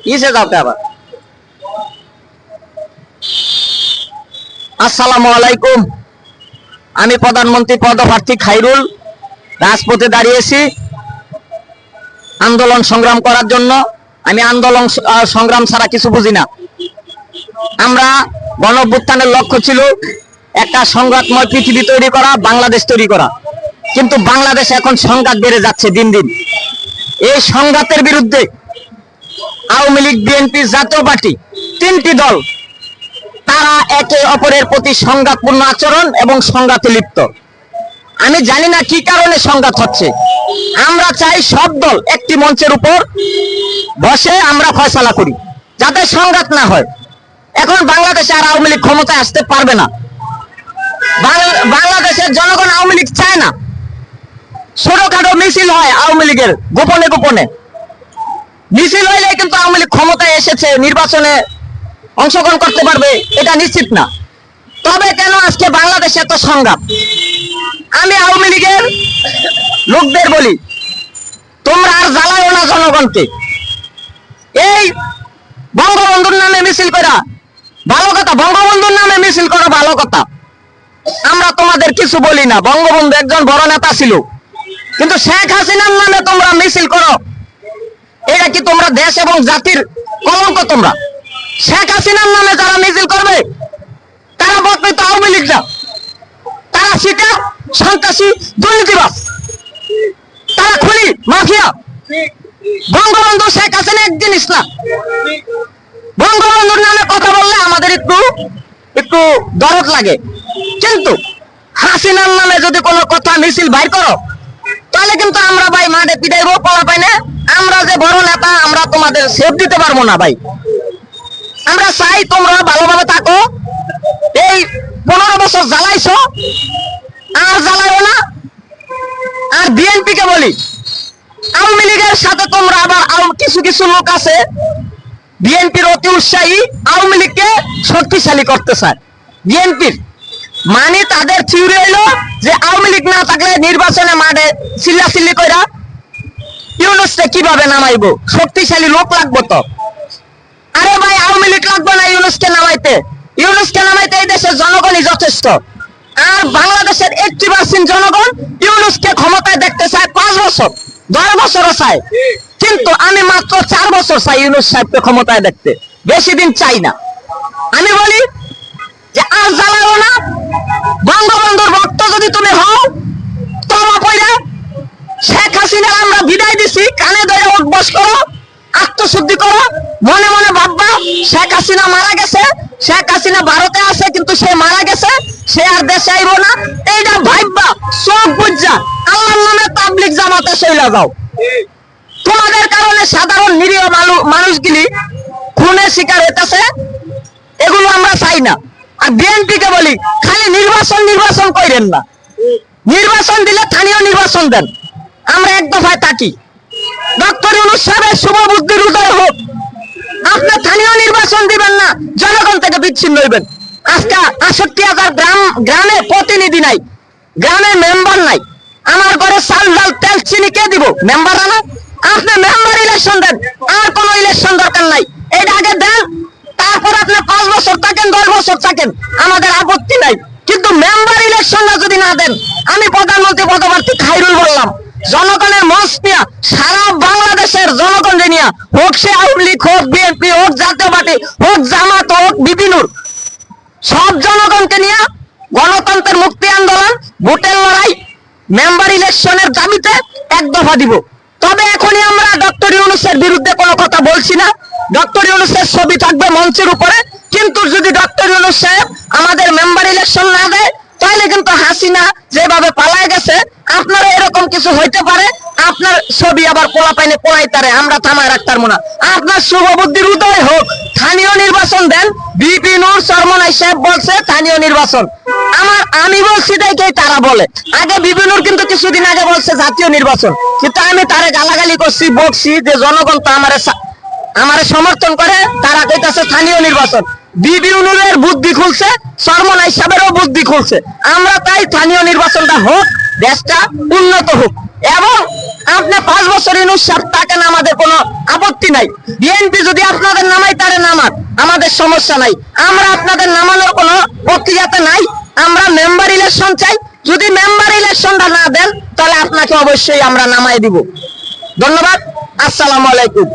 কিসে যাও আবার? আসসালামু আলাইকুম। আমি প্রধানমন্ত্রী পদপ্রার্থী খাইরুল রাজপথে দাঁড়িয়েছি আন্দোলন সংগ্রাম করার জন্য। আমি আন্দোলন সংগ্রাম ছাড়া কিছু বুঝি না। আমরা গণঅভ্যুত্থানের লক্ষ্য ছিল একটা সংঘাতময় পৃথিবী তৈরি করা, বাংলাদেশ তৈরি করা। কিন্তু বাংলাদেশ এখন সংঘাত বেড়ে যাচ্ছে দিন দিন। এই সংঘাতের বিরুদ্ধে আওয়ামী লীগ, বিএনপি, জাতীয় পার্টি, তিনটি দল তারা একে অপরের প্রতি সংঘাতপূর্ণ আচরণ এবং সংঘাতে লিপ্ত। আমি জানি না কি কারণে সংঘাত হচ্ছে। আমরা চাই সব দল একটি মঞ্চের উপর বসে আমরা ফয়সালা করি, যাতে সংঘাত না হয়। এখন বাংলাদেশে আর আওয়ামী লীগ ক্ষমতায় আসতে পারবে না। বাংলাদেশের জনগণ আওয়ামী লীগ চায় না। ছোটখাটো মিছিল হয় আওয়ামী লীগের, গোপনে গোপনে মিছিল হইলে কিন্তু আওয়ামী লীগ ক্ষমতায় এসেছে, নির্বাচনে অংশগ্রহণ করতে পারবে, এটা নিশ্চিত না। তবে কেন আজকে বাংলাদেশে এত সংঘাত? আমি আওয়ামী লীগের লোকদের বলি, তোমরা আর জ্বালাও না জনগণকে। এই বঙ্গবন্ধুর নামে মিছিল করা ভালো কথা, বঙ্গবন্ধুর নামে মিছিল করা ভালো কথা, আমরা তোমাদের কিছু বলি না। বঙ্গবন্ধু একজন বড় নেতা ছিল, কিন্তু শেখ হাসিনার নামে তোমরা মিছিল করো, এটা কি তোমরা দেশ এবং জাতির কলঙ্ক? তোমরা শেখ হাসিনার নামে যারা মিছিল করবে তারা প্রকৃত আওয়ামী লীগ না, তারা শিকার, সন্ত্রাসী, দুর্নীতিবাজ, তারা খুনি, মাফিয়া। বঙ্গবন্ধু শেখ হাসিনা এক জিনিস না। বঙ্গবন্ধুর নামে কথা বললে আমাদের একটু দরদ লাগে, কিন্তু হাসিনার নামে যদি কোনো কথা মিছিল বাইর করো তাহলে কিন্তু আমরা ভাই মাঠে পিটাইবো, পড়া পাই না। আমরা যে বড় নেতা, আমরা তোমাদের সেফ দিতে পারবো না ভাই। আমরা চাই তোমরা ভালোভাবে থাকো। এই 15 বছর জ্বালাইছো, আর জ্বালাইও না। আর বিএনপি কে বলি, আওয়ামী লীগের সাথে তোমরা আবার কিছু কিছু লোক আছে বিএনপির অতি উৎসাহী, আওয়ামী লীগকে শক্তিশালী করতে চায়। বিএনপির মানে তাদের থিওরি হইলো যে আওয়ামী লীগ না থাকলে নির্বাচনে মাঠে চিল্লাচিল্লি কইরা ইউনূসকে কিভাবে নামাইবো, শক্তিশালী লোক লাগবো তো। আরে ভাই, আওয়ামী লীগ লাগবে না ইউনূসকে নামাইতে। ইউনূসকে নামাইতে এই দেশের জনগণই যথেষ্ট। আর বাংলাদেশের 80% জনগণ ইউনূসকে ক্ষমতায় দেখতে চায় 5 বছর, 10 বছরও চায়। কিন্তু আমি মাত্র 4 বছর চাই ইউনূস সাহেবকে ক্ষমতায় দেখতে, বেশি দিন চাই না। আমি বলি যে আর জ্বালাও না। বঙ্গবন্ধুর ভক্ত যদি তুমি হও, তবা পয়রা শেখ হাসিনা আমরা বিদায় দিছি, কানে ধরে উঠবস করো, আত্মশুদ্ধি করো, মনে মনে ভাববা শেখ হাসিনা মারা গেছে, শেখ হাসিনা ভারতে আছে কিন্তু সে মারা গেছে, সে আর দেশে আইব না। এইটা ভাববা, চোখ বুঝা আল্লাহর নামে তাবলীগ জামাতে চইলা যাও। তোমাদের কারণে সাধারণ নিরীহ মানুষগুলি খুনের শিকার হইতেছে, এগুলো আমরা চাই না। আর বিএনপি কে বলি, খালি নির্বাচন করেন না। নির্বাচন দিলে স্থানীয় নির্বাচন দেন, আমরা এক দফায় থাকি। ডক্টর ইউনূস সাহেবের শুভ বুদ্ধির উদয় হোক। আপনি স্থানীয় নির্বাচন দিবেন না, জনগণ থেকে বিচ্ছিন্ন হইবেন। আজকে 68,000 গ্রামে প্রতিনিধি নাই, গ্রামে মেম্বার নাই। আমার ঘরে চাল ডাল তেল চিনি কে দিব? মেম্বার না। আপনি মেম্বার ইলেকশন দেন, আর কোন ইলেকশন দরকার নাই। এটা আগে দেন, তারপর আপনি 5 বছর থাকেন, 10 বছর থাকেন, আমাদের আপত্তি নাই। কিন্তু মেম্বার ইলেকশনটা যদি না দেন, আমি প্রধানমন্ত্রী পদপ্রার্থী খাইরুল বললাম, জনগণের মঞ্চ নিয়ে সারা বাংলাদেশের জনগণকে নিয়ে, হোক সে আওয়ামী লীগ, হোক বিএনপি, হোক জাতীয় পার্টি, হোক জামাত, হোক বিপিনুর, সব জনগণকে নিয়ে গণতন্ত্রের মুক্তি আন্দোলন, ভোটের লড়াই, মেম্বার ইলেকশনের দাবিতে এক দফা দিব। তবে এখনই আমরা ডক্টর ইউনূসের বিরুদ্ধে কোনো কথা বলছি না। ডক্টর ইউনূসের ছবি থাকবে মঞ্চের উপরে, কিন্তু যদি ডক্টর ইউনূস সাহেব আমাদের মেম্বার ইলেকশন না দেয়, তাহলে কিন্তু হাসিনা যেভাবে পালায় গেছে, আপনারা এরকম কিছু হইতে পারে। আপনার ছবি আবার পোলা পাইনে পোড়াইতারে, আমরা থামায় রাখতাম না। আপনার শুভ বুদ্ধির উদয় হোক, স্থানীয় নির্বাচন দেন। বিপিনুর চরমনাই সাহেব বলছে স্থানীয় নির্বাচন, আমি বলছি দেখেই তারা বলে। আগে বিপিনুর কিন্তু কিছুদিন আগে বলছে জাতীয় নির্বাচন, কিন্তু আমি তারে গালাগালি করছি, বকছি যে জনগণ তো আমারে সমর্থন করে, তারা কইতাছে স্থানীয় নির্বাচন। বিপিনুরের বুদ্ধি খুলছে, চরমনাই সাহেবেরও বুদ্ধি খুলছে। আমরা তাই স্থানীয় নির্বাচনটা হোক, দেশটা উন্নত হোক, এবং আপনি 5 বছর ইউনূস সাহেব থাকেন, আমাদের কোনো আপত্তি নাই। বিএনপি যদি আপনাদের নামাই তারে নামান, আমাদের সমস্যা নাই। আমরা আপনাদের নামানোর কোনো প্রক্রিয়াতে নাই। আমরা মেম্বার ইলেকশন চাই। যদি মেম্বার ইলেকশনটা না দেন তাহলে আপনাকে অবশ্যই আমরা নামাই দিব। ধন্যবাদ। আসসালামু আলাইকুম।